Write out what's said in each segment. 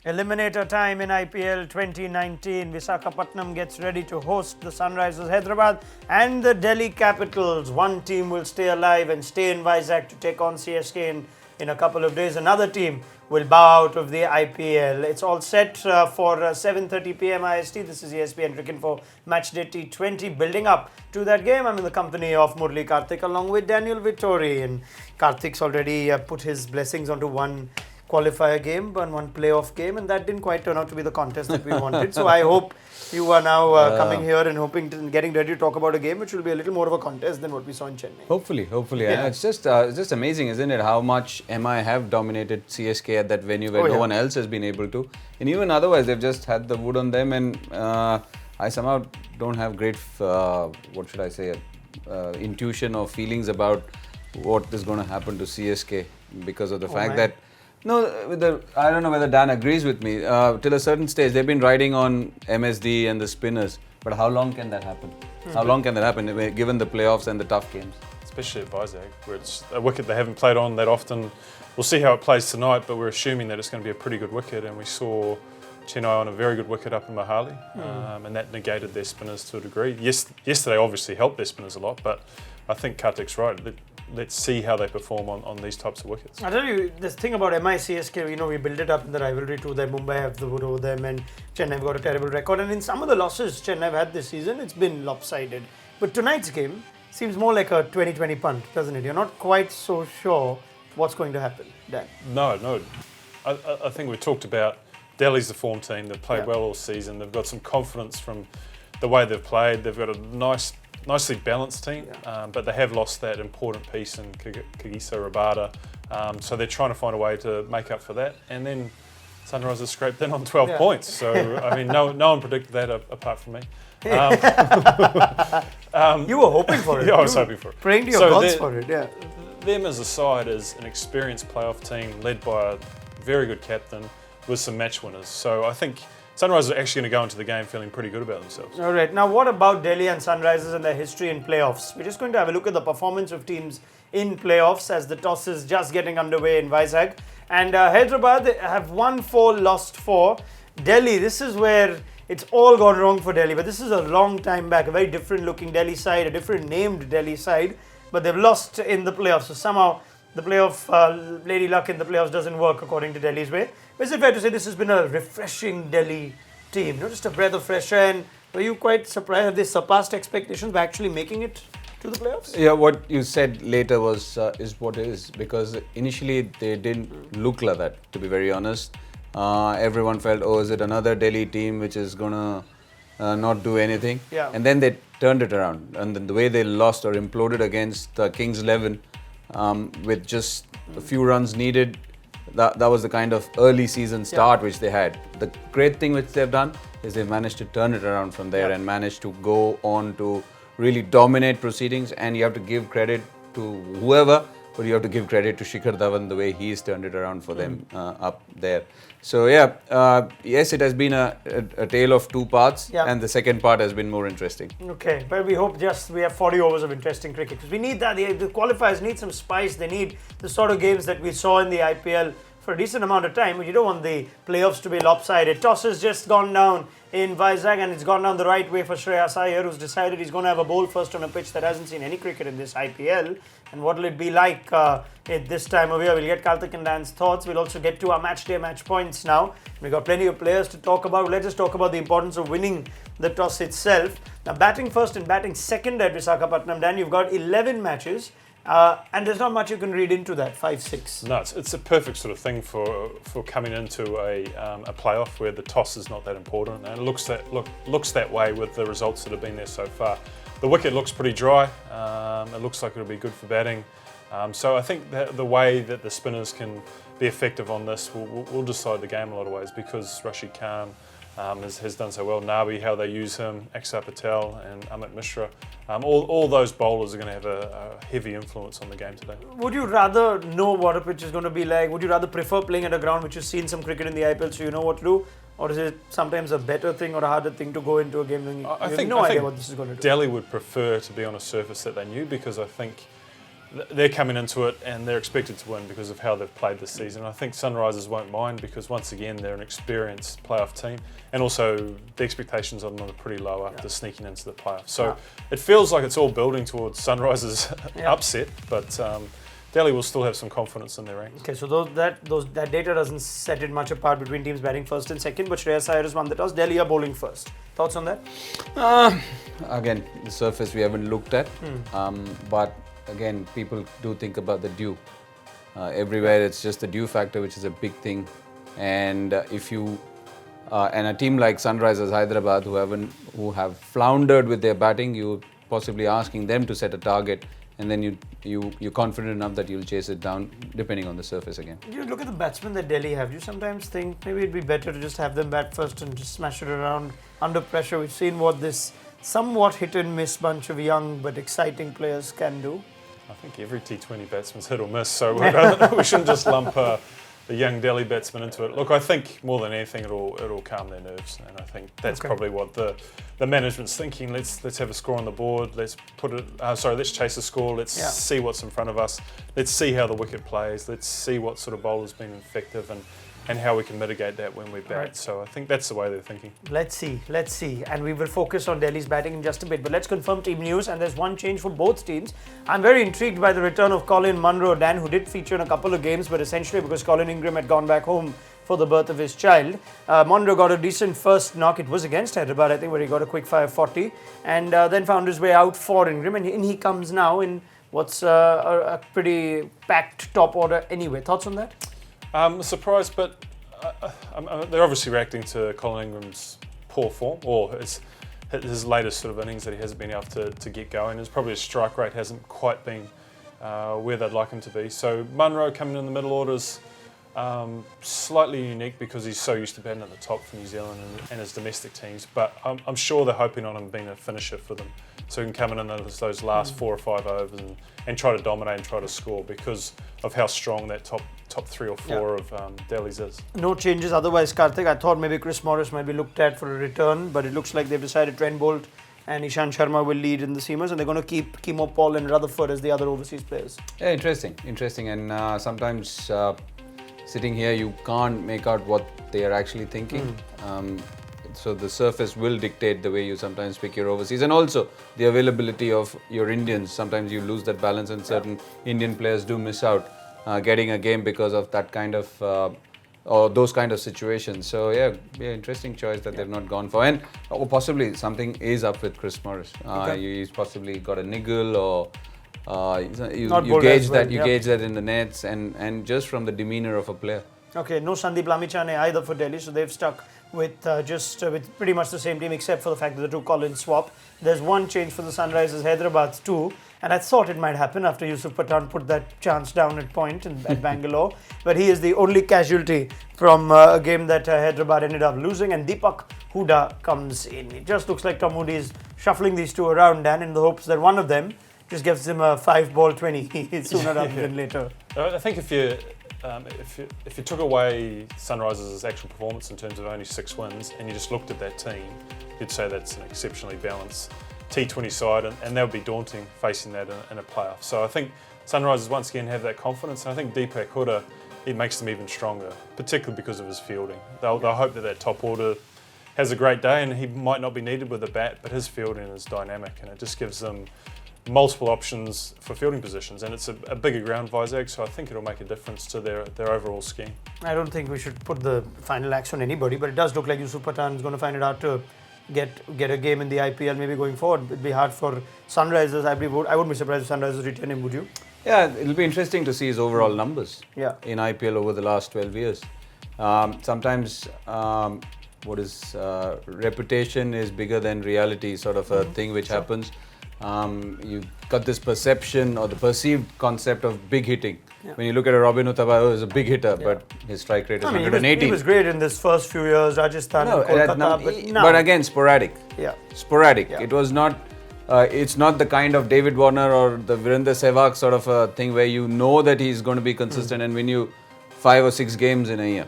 Eliminator time in IPL 2019. Visakhapatnam gets ready to host the Sunrisers Hyderabad and the Delhi Capitals. One team will stay alive and stay in Vizag to take on CSK in a couple of days. Another team will bow out of the IPL. It's all set for 7:30 p.m. IST. This is ESPN Cricinfo Matchday T20. Building up to that game, I'm in the company of Murli Karthik along with Daniel Vettori. And Karthik's already put his blessings onto one qualifier game and one playoff game, and that didn't quite turn out to be the contest that we wanted. So I hope you are now coming here and hoping to getting ready to talk about a game which will be a little more of a contest than what we saw in Chennai. Hopefully. Yeah. And it's just amazing, isn't it, how much MI have dominated CSK at that venue where no one else has been able to. And even otherwise, they've just had the wood on them, and I somehow don't have great, intuition or feelings about what is going to happen to CSK because of the fact that I don't know whether Dan agrees with me. Till a certain stage, they've been riding on MSD and the spinners. But how long can that happen? How long can that happen given the playoffs and the tough games? Especially at Vizag, where it's a wicket they haven't played on that often. We'll see how it plays tonight, but we're assuming that it's going to be a pretty good wicket. And we saw Chennai on a very good wicket up in Mohali, and that negated their spinners to a degree. Yesterday obviously helped their spinners a lot, but I think Karthik's right. Let's see how they perform on these types of wickets. I'll tell you, this thing about MI CSK, we built it up in the rivalry too. That Mumbai have the wood over them and Chennai have got a terrible record. And in some of the losses Chennai have had this season, it's been lopsided. But tonight's game seems more like a 20-20 punt, doesn't it? You're not quite so sure what's going to happen, Dan. No. I think we talked about Delhi's the form team. They've played well all season. They've got some confidence from the way they've played. They've got a nicely balanced team, but they have lost that important piece in Kagiso Rabada. So they're trying to find a way to make up for that. And then Sunrisers scraped in on 12 points. So, I mean, no one predicted that apart from me. You were hoping for it. Yeah, I was hoping for it. Praying to your gods for it, Them as a side is an experienced playoff team led by a very good captain with some match winners. So I think Sunrisers are actually going to go into the game feeling pretty good about themselves. All right. Now, what about Delhi and Sunrisers and their history in playoffs? We're just going to have a look at the performance of teams in playoffs as the toss is just getting underway in Vizag. And Hyderabad have won 4, lost 4. Delhi, this is where it's all gone wrong for Delhi. But this is a long time back, a very different looking Delhi side, a different named Delhi side. But they've lost in the playoffs. So somehow the playoff, Lady Luck in the playoffs doesn't work according to Delhi's way. But is it fair to say this has been a refreshing Delhi team? Not just a breath of fresh air. And were you quite surprised? Have they surpassed expectations by actually making it to the playoffs? Yeah, what you said later is what it is. Because initially they didn't look like that, to be very honest. Everyone felt, is it another Delhi team which is going to not do anything? Yeah. And then they turned it around. And then the way they lost or imploded against Kings 11 with just a few runs needed, that was the kind of early season start which they had. The great thing which they've done is they've managed to turn it around from there and managed to go on to really dominate proceedings. And you have to give credit to whoever, but you have to give credit to Shikhar Dhawan the way he's turned it around for them up there. So yes, it has been a tale of two parts, and the second part has been more interesting. Okay, but we hope we have 40 overs of interesting cricket, because we need that. The qualifiers need some spice. They need the sort of games that we saw in the IPL for a decent amount of time. You don't want the playoffs to be lopsided. Toss has just gone down in Vizag, and it's gone down the right way for Shreyas Iyer, who's decided he's going to have a bowl first on a pitch that hasn't seen any cricket in this IPL. And what will it be like at this time of year? We'll get Karthik and Dan's thoughts. We'll also get to our match day match points now. We've got plenty of players to talk about. Let's just talk about the importance of winning the toss itself. Now, batting first and batting second at Visakhapatnam, Dan, you've got 11 matches. And there's not much you can read into that, 5-6. No, it's a perfect sort of thing for coming into a playoff where the toss is not that important, and it looks that way with the results that have been there so far. The wicket looks pretty dry. It looks like it'll be good for batting. So I think that the way that the spinners can be effective on this will decide the game in a lot of ways, because Rashid Khan has done so well. Nabi, how they use him, Axar Patel and Amit Mishra. All those bowlers are going to have a heavy influence on the game today. Would you rather know what a pitch is going to be like? Would you rather prefer playing at a ground which has seen some cricket in the IPL so you know what to do? Or is it sometimes a better thing or a harder thing to go into a game when you have no idea what this is going to do? Delhi would prefer to be on a surface that they knew, because I think they're coming into it and they're expected to win because of how they've played this season. I think Sunrisers won't mind because once again they're an experienced playoff team, and also the expectations on them are pretty low after sneaking into the playoffs. So it feels like it's all building towards Sunrisers upset, but Delhi will still have some confidence in their ranks. Okay, so that data doesn't set it much apart between teams batting first and second, but Shreyas Iyer has won the toss. Delhi are bowling first. Thoughts on that? Again, the surface we haven't looked at, but again, people do think about the dew. Everywhere, it's just the dew factor, which is a big thing. And if you and a team like Sunrisers Hyderabad, who have floundered with their batting, you're possibly asking them to set a target, and then you're confident enough that you'll chase it down, depending on the surface again. You look at the batsmen that Delhi have. You sometimes think maybe it'd be better to just have them bat first and just smash it around under pressure. We've seen what this somewhat hit and miss bunch of young but exciting players can do. I think every T20 batsman's hit or miss, so we shouldn't just lump the young Delhi batsmen into it. Look, I think more than anything, it'll calm their nerves, and I think that's probably what the management's thinking. Let's have a score on the board. Let's let's chase a score. Let's see what's in front of us. Let's see how the wicket plays. Let's see what sort of bowler's been effective and how we can mitigate that when we bat. Right. So I think that's the way they're thinking. Let's see. And we will focus on Delhi's batting in just a bit. But let's confirm team news, and there's one change for both teams. I'm very intrigued by the return of Colin Munro, Dan, who did feature in a couple of games, but essentially because Colin Ingram had gone back home for the birth of his child. Munro got a decent first knock. It was against Hyderabad, I think, where he got a quick fire 40, and then found his way out for Ingram, and in he comes now in what's a pretty packed top order anyway. Thoughts on that? Surprised, but they're obviously reacting to Colin Ingram's poor form, or his latest sort of innings that he hasn't been able to get going. His probably his strike rate hasn't quite been where they'd like him to be. So Munro coming in the middle orders, slightly unique because he's so used to batting at the top for New Zealand and his domestic teams, but I'm sure they're hoping on him being a finisher for them, so he can come in those last 4 or 5 overs and try to dominate and try to score because of how strong that top 3 or 4 of Delhi's is. No changes otherwise, Karthik. I thought maybe Chris Morris might be looked at for a return, but it looks like they've decided Trent Bolt and Ishant Sharma will lead in the seamers, and they're going to keep Kimo Paul and Rutherford as the other overseas players. Yeah, interesting. And sometimes sitting here, you can't make out what they are actually thinking. So the surface will dictate the way you sometimes pick your overseas, and also the availability of your Indians. Sometimes you lose that balance, and certain Indian players do miss out getting a game because of that kind of or those kind of situations. So interesting choice that they've not gone for, and possibly something is up with Chris Morris. He's possibly got a niggle, or you gauge that in the nets, and just from the demeanour of a player. Okay, no Sandeep Lamichhane either for Delhi, so they've stuck with with pretty much the same team, except for the fact that the two Collins swap. There's one change for the Sunrisers Hyderabad too, and I thought it might happen after Yusuf Pathan put that chance down at point at Bangalore, but he is the only casualty from a game that Hyderabad ended up losing, and Deepak Hooda comes in. It just looks like Tom Moody is shuffling these two around, Dan, in the hopes that one of them just gives him a 5-ball 20 sooner rather than later. I think if you took away Sunrisers' actual performance in terms of only 6 wins and you just looked at that team, you'd say that's an exceptionally balanced T20 side, and that would be daunting facing that in a playoff. So I think Sunrisers once again have that confidence, and I think Deepak Hooda, it makes them even stronger, particularly because of his fielding. They'll hope that top order has a great day, and he might not be needed with a bat, but his fielding is dynamic, and it just gives them multiple options for fielding positions, and it's a bigger ground Vizag, so I think it'll make a difference to their overall scheme. I don't think we should put the final axe on anybody, but it does look like Yusuf Pathan is going to find it hard to get a game in the IPL maybe going forward. It'd be hard for Sunrisers. I wouldn't be surprised if Sunrisers retain him, would you? Yeah, it'll be interesting to see his overall numbers in IPL over the last 12 years. Sometimes reputation is bigger than reality, sort of a thing which happens. You got this perception or the perceived concept of big hitting. When you look at a Robin Uthappa, he's a big hitter, but his strike rate is 180. He was great in this first few years, Rajasthan, Kolkata, but again, sporadic. Sporadic. Yeah. It was not. It's not the kind of David Warner or the Virender Sehwag sort of a thing where you know that he's going to be consistent and win you 5 or 6 games in a year.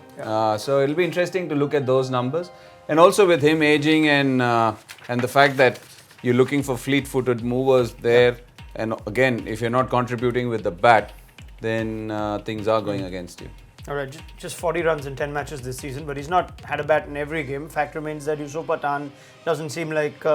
So it'll be interesting to look at those numbers, and also with him aging and the fact that you're looking for fleet-footed movers there. And again, if you're not contributing with the bat, then things are going against you. All right, just 40 runs in 10 matches this season, but he's not had a bat in every game. Fact remains that Yusof Pathan doesn't seem like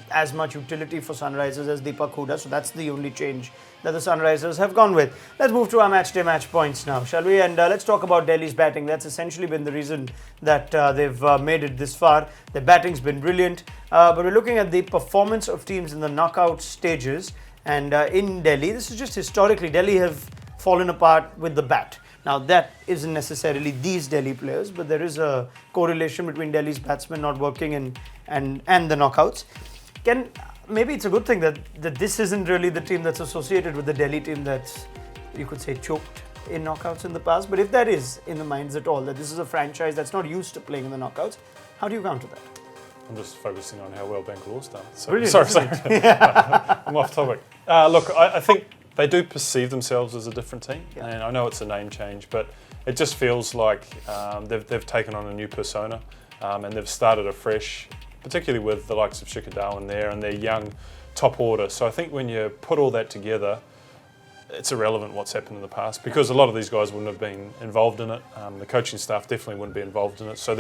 as much utility for Sunrisers as Deepak Hooda, so that's the only change that the Sunrisers have gone with. Let's move to our match-day match points now, shall we? And let's talk about Delhi's batting. That's essentially been the reason that they've made it this far. Their batting's been brilliant, but we're looking at the performance of teams in the knockout stages. And in Delhi, this is just historically, Delhi have fallen apart with the bat. Now, that isn't necessarily these Delhi players, but there is a correlation between Delhi's batsmen not working and the knockouts. Maybe it's a good thing that this isn't really the team that's associated with the Delhi team that's, you could say, choked in knockouts in the past. But if that is in the minds at all, that this is a franchise that's not used to playing in the knockouts, how do you counter that? I'm just focusing on how well Bangalore's done. Brilliant, Sorry. I'm off topic. Look, I think they do perceive themselves as a different team, and I know it's a name change, but it just feels like they've taken on a new persona, and they've started afresh, particularly with the likes of Shikhar Dhawan there and their young top order. So I think when you put all that together, it's irrelevant what's happened in the past, because a lot of these guys wouldn't have been involved in it. The coaching staff definitely wouldn't be involved in it. So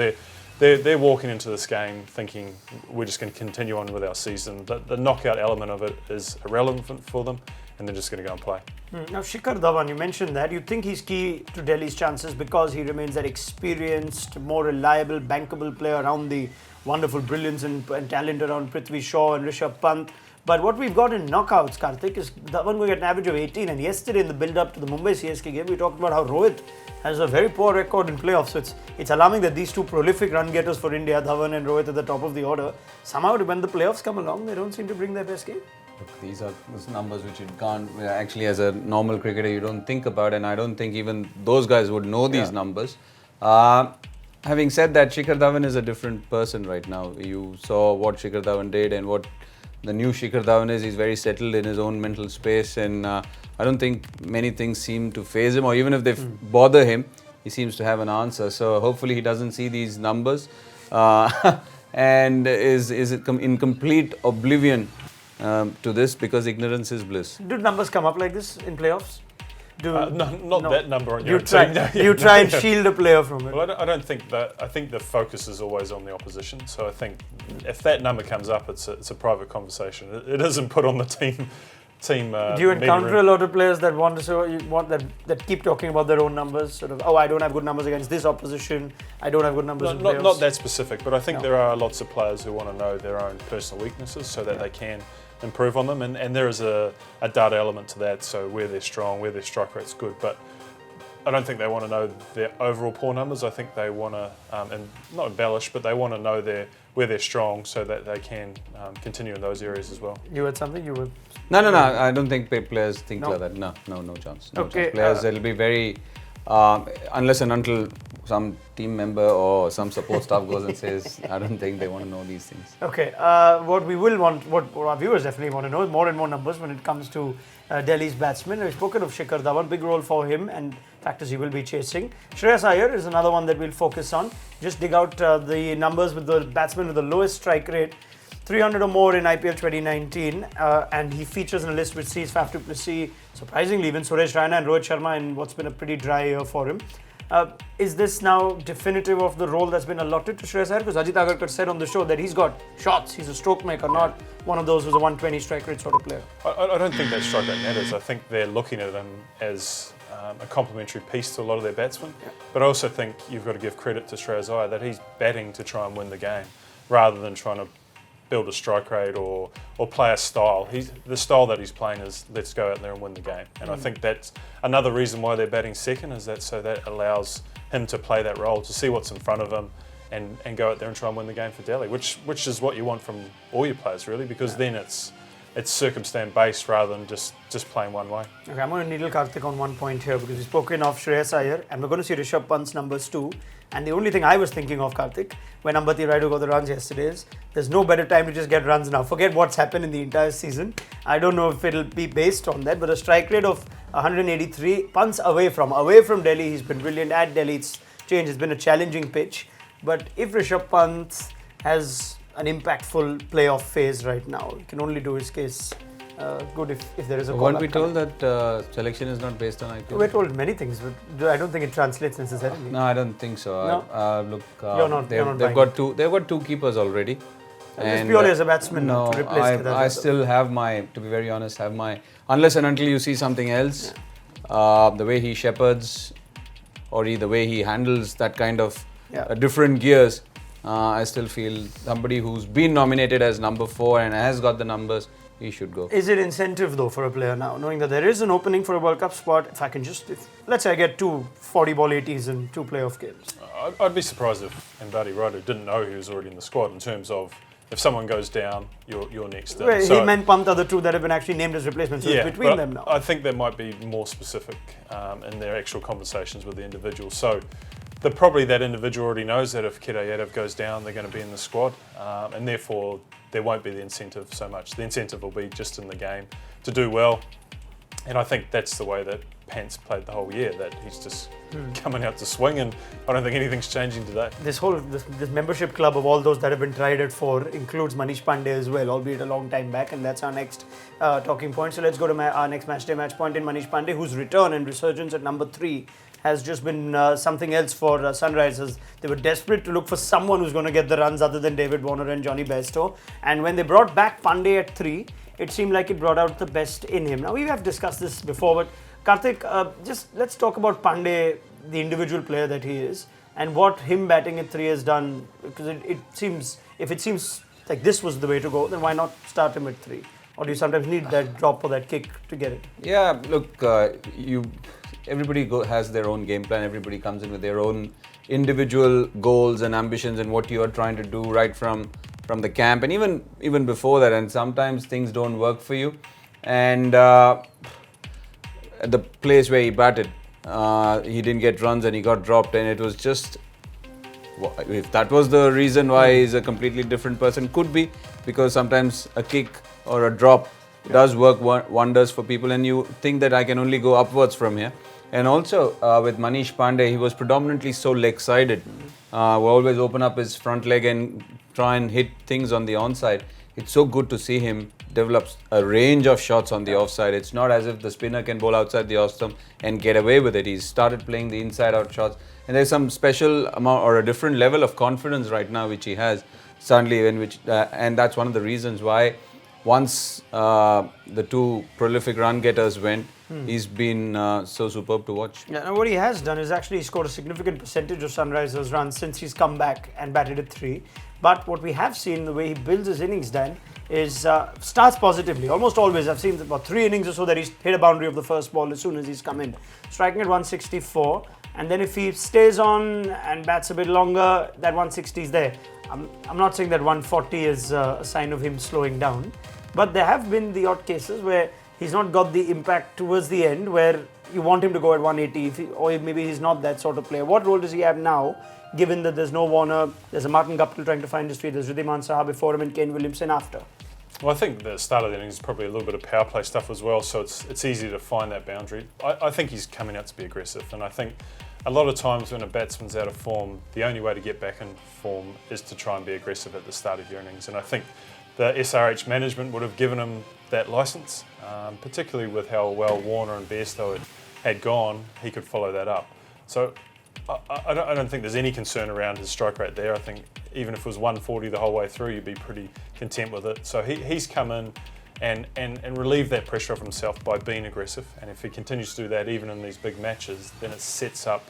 they're walking into this game thinking we're just going to continue on with our season. The knockout element of it is irrelevant for them, and they're just going to go and play. Now, Shikhar Dhawan, you mentioned that. You think he's key to Delhi's chances because he remains that experienced, more reliable, bankable player around the wonderful brilliance and talent around Prithvi Shaw and Rishabh Pant. But what we've got in knockouts, Karthik, is Dhawan going at an average of 18. And yesterday in the build-up to the Mumbai CSK game, we talked about how Rohit has a very poor record in playoffs. So it's alarming that these two prolific run-getters for India, Dhawan and Rohit, at the top of the order, somehow when the playoffs come along, they don't seem to bring their best game. Look, these are numbers which you can't, actually as a normal cricketer, you don't think about, and I don't think even those guys would know these numbers. Having said that, Shikhar Dhawan is a different person right now. You saw what Shikhar Dhawan did and what the new Shikhar Dhawan is. He's very settled in his own mental space, and I don't think many things seem to faze him, or even if they bother him, he seems to have an answer. So hopefully he doesn't see these numbers and is in complete oblivion to this, because ignorance is bliss. Do numbers come up like this in playoffs? Not that number on your team. You try and shield a player from it. Well, I don't think that. I think the focus is always on the opposition. So I think if that number comes up, it's a private conversation. It isn't put on the team. Do you encounter a lot of players that that keep talking about their own numbers? Sort of, I don't have good numbers against this opposition. I don't have good numbers in playoffs. Not that specific, but I think there are lots of players who want to know their own personal weaknesses so that they can improve on them, and there is a data element to that, so where they're strong, where their strike rate's good, but I don't think they want to know their overall poor numbers. I think they want to, and not embellish, but they want to know where they're strong so that they can continue in those areas as well. You had something you would? No, I don't think players think like that. No chance. No chance. Players, it'll be very, unless and until some team member or some support staff goes and says, I don't think they want to know these things. Okay, what we will want, what our viewers definitely want to know is more and more numbers when it comes to Delhi's batsmen. We've spoken of Shikhar Dhawan, big role for him, and fact is he will be chasing. Shreyas Iyer is another one that we'll focus on. Just dig out the numbers with the batsman with the lowest strike rate, 300 or more in IPL 2019, and he features in a list which sees Faf du Plessis, surprisingly even Suresh Raina and Rohit Sharma in what's been a pretty dry year for him. Is this now definitive of the role that's been allotted to Shreyas Iyer? Because Ajit Agarkar said on the show that he's got shots, he's a stroke maker, not one of those who's a 120 strike rate sort of player. I don't think that strike rate matters. I think they're looking at him as a complementary piece to a lot of their batsmen. Yeah. But I also think you've got to give credit to Shreyas Iyer that he's batting to try and win the game rather than trying to build a strike rate or play a style. The style that he's playing is let's go out there and win the game. And I think that's another reason why they're batting second, is that so that allows him to play that role, to see what's in front of him and go out there and try and win the game for Delhi, which is what you want from all your players really, because then it's circumstance based rather than just playing one way. Okay, I'm going to needle Karthik on one point here, because we've spoken of Shreyas Iyer and we're going to see Rishabh Pant's numbers too. And the only thing I was thinking of, Karthik, when Ambati Raidu got the runs yesterday, is there's no better time to just get runs now. Forget what's happened in the entire season. I don't know if it'll be based on that, but a strike rate of 183, Pant's away from Delhi, he's been brilliant. At Delhi, it's changed. It's been a challenging pitch. But if Rishabh Pant has an impactful playoff phase right now, he can only do his case good if there is a call. Weren't we told that selection is not based on IPL? We're told many things, but I don't think it translates necessarily. No, I don't think so. No? Look, You're not they've got two keepers already. It's purely as a batsman no, to replace I still have to be very honest, unless and until you see something else, the way he shepherds or the way he handles that kind of different gears, I still feel somebody who's been nominated as number 4 and has got the numbers, he should go. Is it incentive though for a player now, knowing that there is an opening for a World Cup spot? If I can let's say I get 2 40-ball 80s in 2 playoff games. I'd be surprised if Vettori didn't know he was already in the squad in terms of if someone goes down, you're next in. Well, he meant pumped other 2 that have been actually named as replacements. So it's between them now. I think that might be more specific in their actual conversations with the individual. So probably that individual already knows that if Kidde Yadav goes down, they're going to be in the squad, and therefore there won't be the incentive so much. The incentive will be just in the game to do well, and I think that's the way that Pant's played the whole year, that he's just coming out to swing, and I don't think anything's changing today. This membership club of all those that have been tried at 4 includes Manish Pandey as well, albeit a long time back, and that's our next talking point. So let's go to our next matchday match point in Manish Pandey, whose return and resurgence at number 3 has just been something else for Sunrisers. They were desperate to look for someone who's going to get the runs other than David Warner and Johnny Bairstow, and when they brought back Pandey at 3, it seemed like it brought out the best in him. Now we have discussed this before, but Karthik, just let's talk about Pandey, the individual player that he is, and what him batting at 3 has done. Because if it seems like this was the way to go, then why not start him at 3? Or do you sometimes need that drop or that kick to get it? Yeah, look, everybody has their own game plan. Everybody comes in with their own individual goals and ambitions and what you are trying to do right from the camp and even before that. And sometimes things don't work for you. And at the place where he batted, he didn't get runs and he got dropped, and it was just, if that was the reason why he's a completely different person, could be because sometimes a kick or a drop does work wonders for people, and you think that I can only go upwards from here. And also with Manish Pandey, he was predominantly so leg-sided. Will always open up his front leg and try and hit things on the onside. It's so good to see him develop a range of shots on the offside. It's not as if the spinner can bowl outside the off stump and get away with it. He's started playing the inside-out shots, and there's some special amount or a different level of confidence right now which he has. Suddenly, and that's one of the reasons why once the 2 prolific run-getters went, he's been so superb to watch. Yeah, and what he has done is actually scored a significant percentage of Sunrisers runs since he's come back and batted at 3. But what we have seen, the way he builds his innings, Dan, is starts positively. Almost always, I've seen about 3 innings or so that he's hit a boundary of the first ball as soon as he's come in. Striking at 164, and then if he stays on and bats a bit longer, that 160 is there. I'm not saying that 140 is a sign of him slowing down, but there have been the odd cases where he's not got the impact towards the end where you want him to go at 180, or maybe he's not that sort of player. What role does he have now, given that there's no Warner, there's a Martin Guptill trying to find his feet, there's Wriddhiman Saha before him and Kane Williamson after? Well, I think the start of the innings is probably a little bit of power play stuff as well, so it's easy to find that boundary. I think he's coming out to be aggressive, and I think a lot of times when a batsman's out of form, the only way to get back in form is to try and be aggressive at the start of your innings, and I think the SRH management would have given him that licence, particularly with how well Warner and Bairstow had gone. He could follow that up. So I don't think there's any concern around his strike rate there. I think even if it was 140 the whole way through, you'd be pretty content with it. So he's come in and relieved that pressure of himself by being aggressive. And if he continues to do that even in these big matches, then it sets up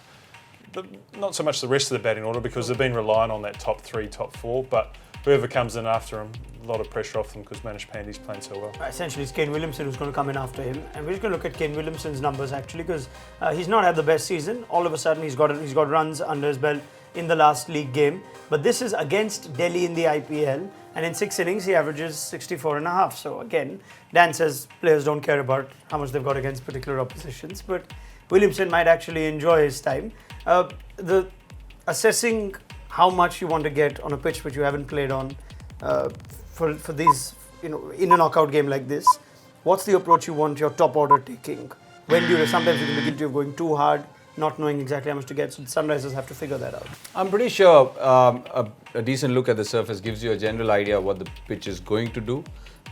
not so much the rest of the batting order, because they've been relying on that top 3, top 4, but whoever comes in after him, a lot of pressure off them because Manish Pandey's playing so well. Essentially, it's Kane Williamson who's going to come in after him, and we're just going to look at Kane Williamson's numbers actually, because he's not had the best season. All of a sudden, he's got runs under his belt in the last league game, but this is against Delhi in the IPL, and in 6 innings he averages 64.5. So again, Dan says players don't care about how much they've got against particular oppositions, but Williamson might actually enjoy his time. The assessing how much you want to get on a pitch which you haven't played on for these, in a knockout game like this, what's the approach you want your top order taking? When do you, sometimes you can begin to going too hard, not knowing exactly how much to get. So the Sunrisers have to figure that out. I'm pretty sure a decent look at the surface gives you a general idea of what the pitch is going to do.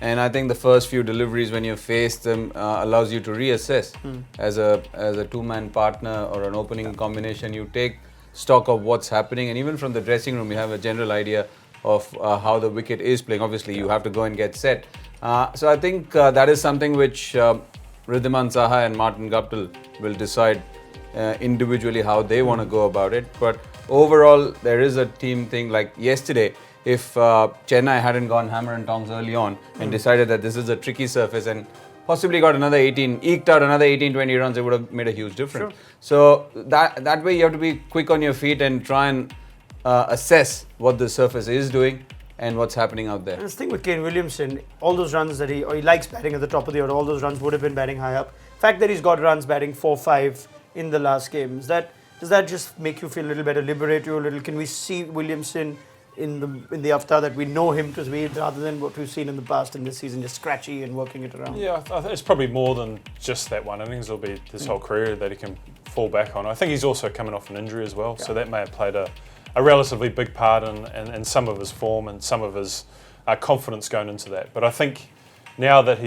And I think the first few deliveries when you face them allows you to reassess. As a two-man partner or an opening combination, you take stock of what's happening, and even from the dressing room you have a general idea of how the wicket is playing. Obviously you have to go and get set. So I think that is something which Riddhiman Saha and Martin Guptill will decide individually how they want to go about it. But overall there is a team thing. Like yesterday, if Chennai hadn't gone hammer and tongs early on and decided that this is a tricky surface and possibly got another 18, eked out another 18-20 runs, it would have made a huge difference. Sure. So that way you have to be quick on your feet and try and assess what the surface is doing and what's happening out there. And this thing with Kane Williamson, all those runs that he likes batting at the top of the order, all those runs would have been batting high up. The fact that he's got runs batting 4-5 in the last game, does that just make you feel a little better, liberate you a little? Can we see Williamson in the avatar that we know him to be, rather than what we've seen in the past in this season, just scratchy and working it around? Yeah, I think it's probably more than just that one innings. It'll be this whole career that he can fall back on. I think he's also coming off an injury as well, so that may have played a relatively big part in some of his form and some of his confidence going into that. But I think now that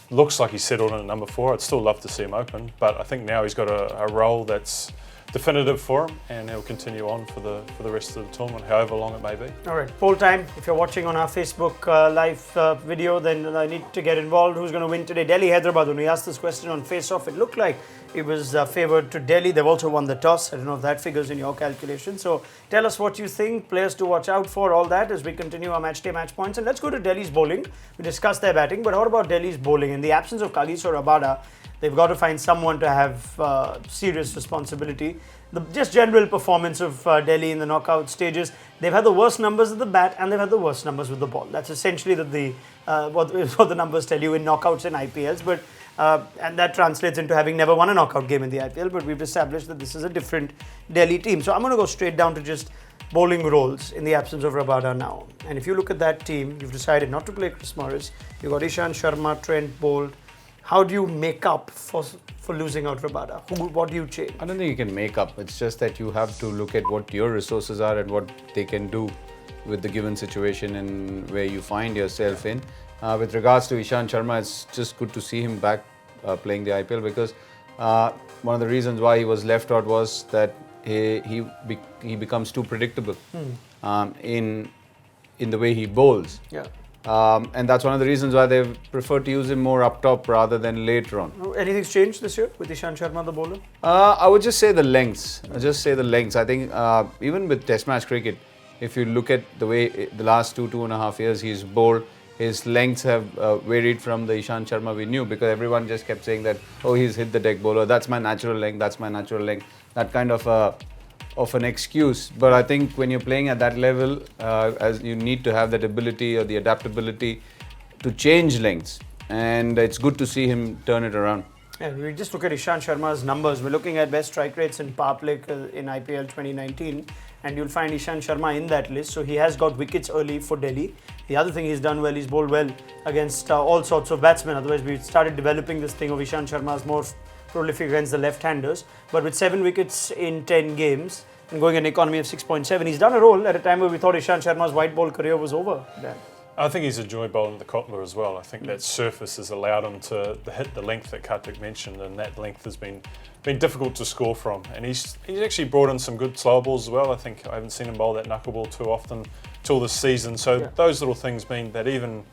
looks like he's settled in at number 4, I'd still love to see him open. But I think now he's got a role that's definitive for him, and he'll continue on for the rest of the tournament, however long it may be. All right, poll time. If you're watching on our Facebook live video, then I need to get involved. Who's going to win today? Delhi, Hyderabad. When we asked this question on face-off, it looked like it was favoured to Delhi. They've also won the toss. I don't know if that figures in your calculation. So tell us what you think, players to watch out for, all that, as we continue our match day match points. And let's go to Delhi's bowling. We discussed their batting, but what about Delhi's bowling? In the absence of Kagiso Rabada, they've got to find someone to have serious responsibility. The just general performance of Delhi in the knockout stages, they've had the worst numbers at the bat and they've had the worst numbers with the ball. That's essentially what the numbers tell you in knockouts and IPLs. But and that translates into having never won a knockout game in the IPL. But we've established that this is a different Delhi team. So I'm going to go straight down to just bowling roles in the absence of Rabada now. And if you look at that team, you've decided not to play Chris Morris. You've got Ishant Sharma, Trent Bolt. How do you make up for losing out Rabada? What do you change? I don't think you can make up. It's just that you have to look at what your resources are and what they can do with the given situation and where you find yourself in. With regards to Ishant Sharma, it's just good to see him back playing the IPL, because one of the reasons why he was left out was that he becomes too predictable in the way he bowls. Yeah. And that's one of the reasons why they've preferred to use him more up top rather than later on. Anything's changed this year with Ishant Sharma, the bowler? I would just say the lengths. I think even with Test match cricket, if you look at the way the last 2.5 years he's bowled, his lengths have varied from the Ishant Sharma we knew, because everyone just kept saying that, oh, he's hit the deck bowler, that's my natural length, that kind of an excuse. But I think when you're playing at that level, as you need to have that ability or the adaptability to change lengths, and it's good to see him turn it around. Yeah, we just look at Ishant Sharma's numbers. We're looking at best strike rates in power play in IPL 2019, and you'll find Ishant Sharma in that list. So he has got wickets early for Delhi. The other thing he's done well, he's bowled well against all sorts of batsmen. Otherwise, we started developing this thing of Ishant Sharma as more prolific against the left-handers. But with 7 wickets in 10 games and going an economy of 6.7, he's done a role at a time where we thought Ishant Sharma's white ball career was over. Dan. I think he's enjoyed bowling the Kotler as well. I think that surface has allowed him to hit the length that Kartik mentioned, and that length has been difficult to score from. And he's actually brought in some good slow balls as well. I think I haven't seen him bowl that knuckleball too often till this season. So those little things mean that even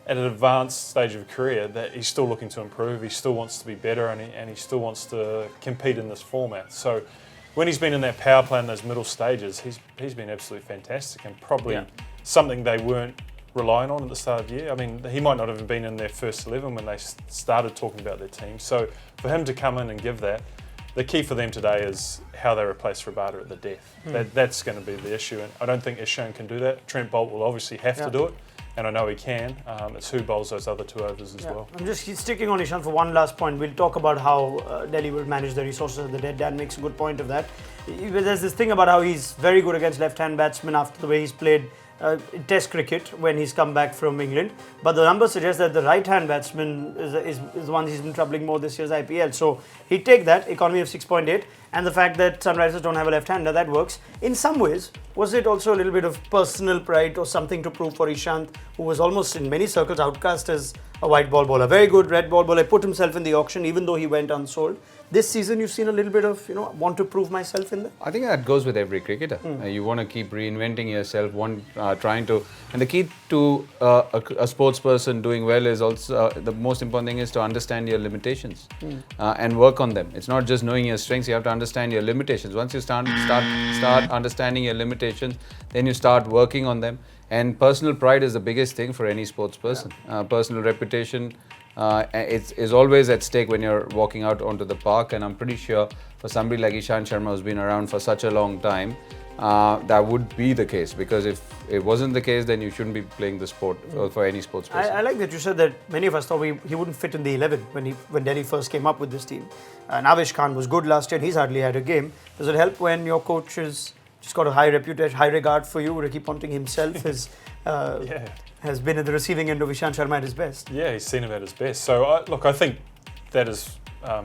at an advanced stage of career, that he's still looking to improve. He still wants to be better, and he still wants to compete in this format. So when he's been in that power play in those middle stages, he's been absolutely fantastic, and probably something they weren't relying on at the start of the year. I mean, he might not have been in their first 11 when they started talking about their team. So for him to come in and give that, the key for them today is how they replace Rabada at the death. That's going to be the issue, and I don't think Ishant can do that. Trent Bolt will obviously have to do it, and I know he can. It's who bowls those other 2 overs as well. I'm just sticking on Ishant for one last point. We'll talk about how Delhi will manage the resources at the dead. Dan makes a good point of that. There's this thing about how he's very good against left-hand batsmen after the way he's played Test cricket when he's come back from England. But the numbers suggest that the right-hand batsman is the one he's been troubling more this year's IPL. So he'd take that, economy of 6.8, and the fact that Sunrisers don't have a left-hander, that works. In some ways, was it also a little bit of personal pride or something to prove for Ishant, who was almost in many circles outcast as a white ball bowler? Very good red ball bowler, put himself in the auction even though he went unsold. This season you've seen a little bit of, want to prove myself in there? I think that goes with every cricketer. You want to keep reinventing yourself, trying to... And the key to a sports person doing well is also, the most important thing is to understand your limitations and work on them. It's not just knowing your strengths, you have to understand your limitations. Once you start understanding your limitations, then you start working on them. And personal pride is the biggest thing for any sports person. Personal reputation is always at stake when you're walking out onto the park, and I'm pretty sure for somebody like Ishant Sharma who's been around for such a long time, that would be the case, because if it wasn't the case, then you shouldn't be playing the sport for any sports person. I like that you said that many of us thought he wouldn't fit in the 11 when Delhi first came up with this team. Navish Khan was good last year and he's hardly had a game. Does it help when your coach has just got a high reputation, high regard for you? Ricky Ponting himself has been at the receiving end of Ishant Sharma at his best. Yeah, he's seen him at his best. So, I think that is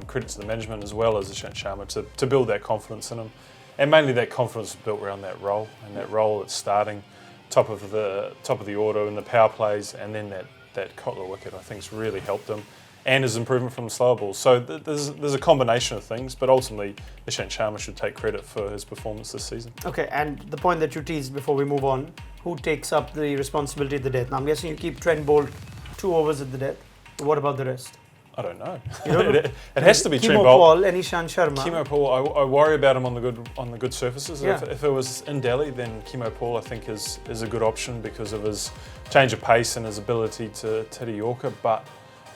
credit to the management as well as Ishant Sharma to build that confidence in him. And mainly that confidence built around that role, and that role that's starting top of the order in the power plays, and then that Kotler wicket I think has really helped him, and his improvement from the slower balls. So there's a combination of things, but ultimately Ishant Sharma should take credit for his performance this season. Okay, and the point that you teased before we move on, who takes up the responsibility at the death? Now I'm guessing you keep Trent Bolt 2 overs at the death. What about the rest? I don't know. You don't know? It has to be Trent Kimo Bolt. Paul and Ishant Sharma. Kimo Paul, I worry about him on the good surfaces. Yeah. If it was in Delhi, then Kimo Paul I think is a good option because of his change of pace and his ability to hit a Yorker. But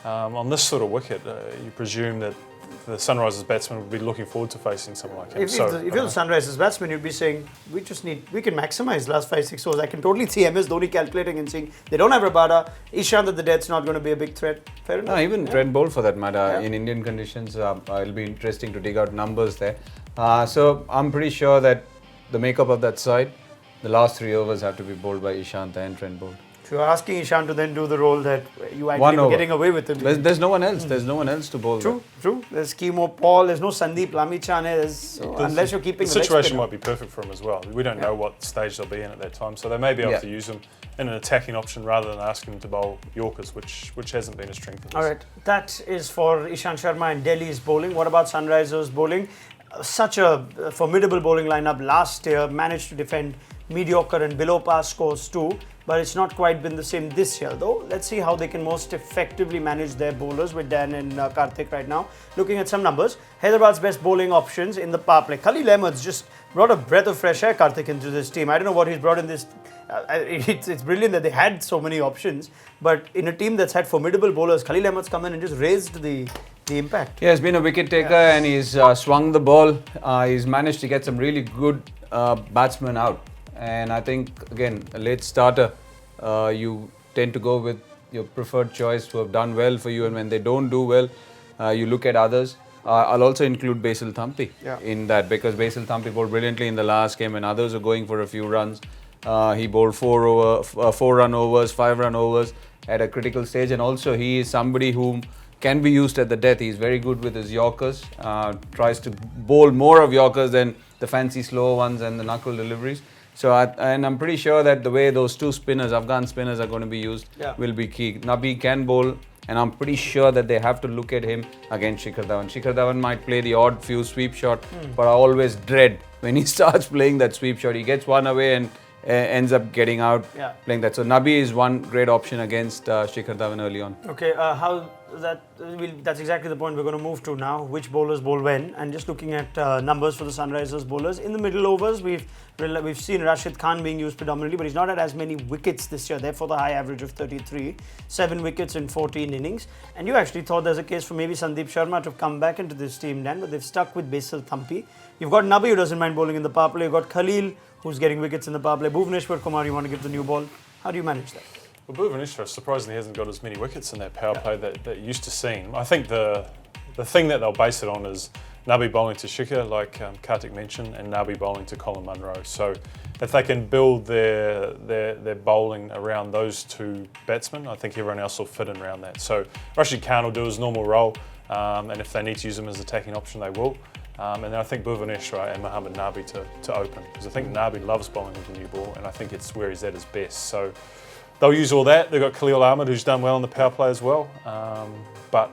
on this sort of wicket, you presume that the Sunrisers batsman would be looking forward to facing someone like him. If you're the Sunrisers batsman, you'd be saying, we can maximise last 5-6 overs. I can totally see MS Dhoni calculating and saying, they don't have Rabada, Ishant at the death's not going to be a big threat. Fair enough. No, even Trent Bolt for that matter, in Indian conditions, it'll be interesting to dig out numbers there. So I'm pretty sure that the makeup of that side, the last 3 overs have to be bowled by Ishant and Trent Bolt. So you're asking Ishant to then do the role that you actually were getting away with him. There's no one else. There's no one else to bowl. True. There's Kimo Paul. There's no Sandeep Lamichhane. Unless you're keeping the the situation might be perfect for him as well. We don't know what stage they'll be in at that time, so they may be able to use him in an attacking option rather than asking him to bowl Yorkers, which hasn't been a strength of his. All right, that is for Ishant Sharma and Delhi's bowling. What about Sunrisers bowling? Such a formidable bowling lineup last year, managed to defend mediocre and below par scores too, but it's not quite been the same this year though. Let's see how they can most effectively manage their bowlers with Dan and Karthik right now. Looking at some numbers, Hyderabad's best bowling options in the power play. Khalil Ahmed's just brought a breath of fresh air, Karthik, into this team. I don't know what he's brought in this. It's brilliant that they had so many options, but in a team that's had formidable bowlers, Khalil Ahmed's come in and just raised the impact. Yeah, he's been a wicket taker and he's swung the ball. He's managed to get some really good batsmen out. And I think, again, a late starter, you tend to go with your preferred choice who have done well for you, and when they don't do well, you look at others. I'll also include Basil Thampi in that, because Basil Thampi bowled brilliantly in the last game when others were going for a few runs. He bowled 4-run overs, 5-run overs at a critical stage, and also he is somebody whom can be used at the death. He's very good with his Yorkers, tries to bowl more of Yorkers than the fancy slower ones and the knuckle deliveries. So, and I'm pretty sure that the way those 2 spinners, Afghan spinners, are going to be used will be key. Nabi can bowl, and I'm pretty sure that they have to look at him against Shikhar Dhawan. Shikhar Dhawan might play the odd few sweep shot, but I always dread when he starts playing that sweep shot. He gets one away and ends up getting out playing that. So Nabi is one great option against Shikhar Dhawan early on. Okay, that's exactly the point we're going to move to now. Which bowlers bowl when, and just looking at numbers for the Sunrisers bowlers in the middle overs, we've seen Rashid Khan being used predominantly, but he's not had as many wickets this year. Therefore, the high average of 33, 7 wickets in 14 innings. And you actually thought there's a case for maybe Sandeep Sharma to come back into this team, Dan, but they've stuck with Basil Thampi. You've got Nabi, who doesn't mind bowling in the power play. You've got Khalil, who's getting wickets in the power play. Bhuvneshwar Kumar, you want to give the new ball. How do you manage that? Well, Bhuvaneshwar surprisingly hasn't got as many wickets in that power play that you're used to seeing. I think the thing that they'll base it on is Nabi bowling to Shikha, like Kartik mentioned, and Nabi bowling to Colin Munro. So if they can build their bowling around those two batsmen, I think everyone else will fit in around that. So Rashid Khan will do his normal role, and if they need to use him as attacking option, they will. And then I think Bhuvaneshwar and Mohammad Nabi to open, because I think Nabi loves bowling with the new ball, and I think it's where he's at his best. So they'll use all that. They've got Khalil Ahmed, who's done well in the power play as well, but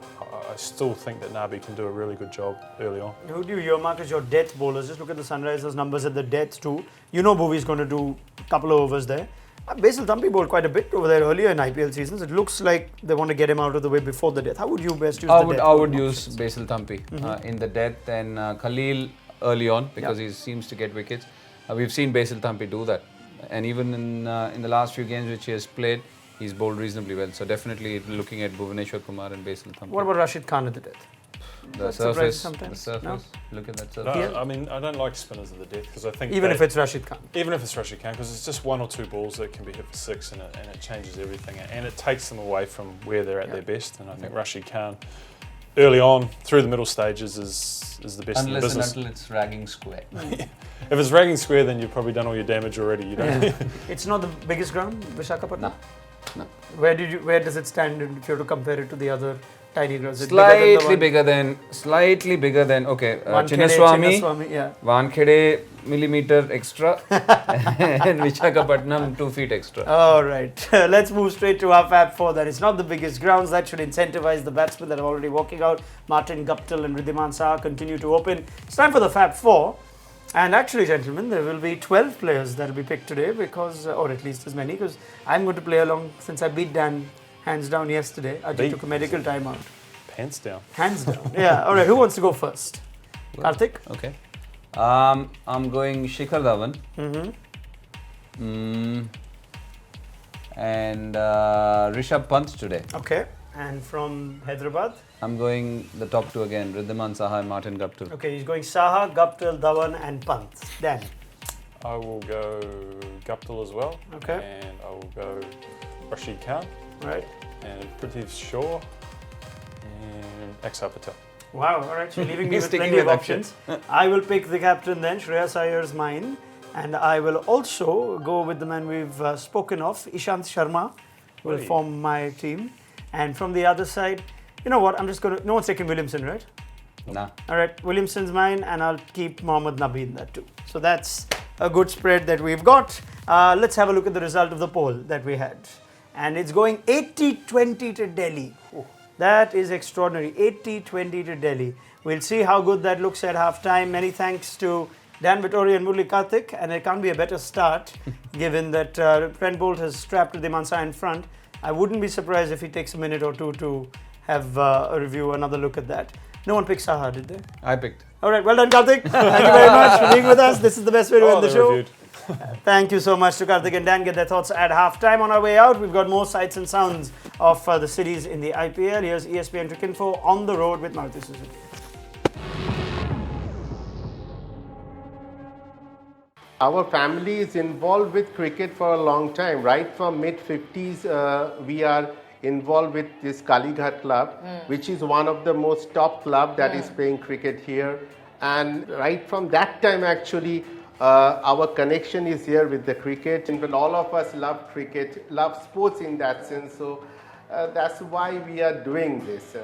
I still think that Nabi can do a really good job early on. Who do you earmark as your death bowlers? Just look at the Sunrisers numbers at the death too. You know Bhuvi's going to do a couple of overs there. Basil Thampi bowled quite a bit over there earlier in IPL seasons. It looks like they want to get him out of the way before the death. How would you best use the death? I would use Basil Thampi in the death, and Khalil early on, because he seems to get wickets. We've seen Basil Thampi do that, and even in the last few games which he has played, he's bowled reasonably well. So definitely looking at Bhuvaneshwar Kumar and Basil Thampi. What about Rashid Khan at the death? The surface. No? Look at that surface. I mean, I don't like spinners at the death, because I think even if it's Rashid Khan. Even if it's Rashid Khan, because it's just one or two balls that can be hit for six, and it changes everything, and it takes them away from where they're at their best. And I think Rashid Khan, early on through the middle stages, is the best in the business. Unless and until it's ragging square. If it's ragging square, then you've probably done all your damage already. You don't. It's not the biggest ground, Visakhapatnam. No. Where does it stand if you have to compare it to the other tiny grounds? Slightly bigger than okay. Chinnaswamy, yeah. Wankhede millimeter extra, and Visakhapatnam 2 feet extra. All right, let's move straight to our Fab 4 then. It's not the biggest grounds. That should incentivize the batsmen that are already walking out. Martin Guptill and Riddhiman Saha continue to open. It's time for the Fab 4. And actually, gentlemen, there will be 12 players that will be picked today, because, or at least as many, because I'm going to play along since I beat Dan hands down yesterday. Ajay took a medical timeout. Hands down. Hands down. Yeah. All right. Who wants to go first? Karthik? Okay. I'm going Shikhar Dhawan. And Rishabh Pant today. Okay. And from Hyderabad? I'm going the top two again, Riddhiman Saha and Martin Guptill. Okay, he's going Saha, Guptill, Dhawan and Pant. Dan? I will go Guptill as well. Okay. And I will go Rashid Khan. Right. And Prithvi Shaw. And Axar Patel. Wow, all right. So you're leaving me with plenty of options. I will pick the captain then, Shreyas Iyer's mine. And I will also go with the man we've spoken of, Ishant Sharma, will form my team. And from the other side, you know what, I'm just going to... No one's taking Williamson, right? Nah. All right, Williamson's mine, and I'll keep Mohammad Nabi in that too. So that's a good spread that we've got. Let's have a look at the result of the poll that we had. And it's going 80-20 to Delhi. That is extraordinary. 80-20 to Delhi. We'll see how good that looks at half-time. Many thanks to Dan Vettori and Murli Karthik. And it can't be a better start, given that Trent Bolt has strapped Riddhiman Saha in front. I wouldn't be surprised if he takes a minute or two to have a review, another look at that. No one picked Saha, did they? I picked. All right, well done, Karthik. Thank you very much for being with us. This is the best way to end the show. Thank you so much to Karthik and Dan. Get their thoughts at half-time. On our way out, we've got more sights and sounds of the cities in the IPL. Here's ESPN Cricinfo on the road with Maruti Suzuki. Our family is involved with cricket for a long time. Right from mid-50s, we are involved with this Kalighat club, which is one of the most top club that is playing cricket here. And right from that time, actually, our connection is here with the cricket. And all of us love cricket, love sports in that sense. So that's why we are doing this.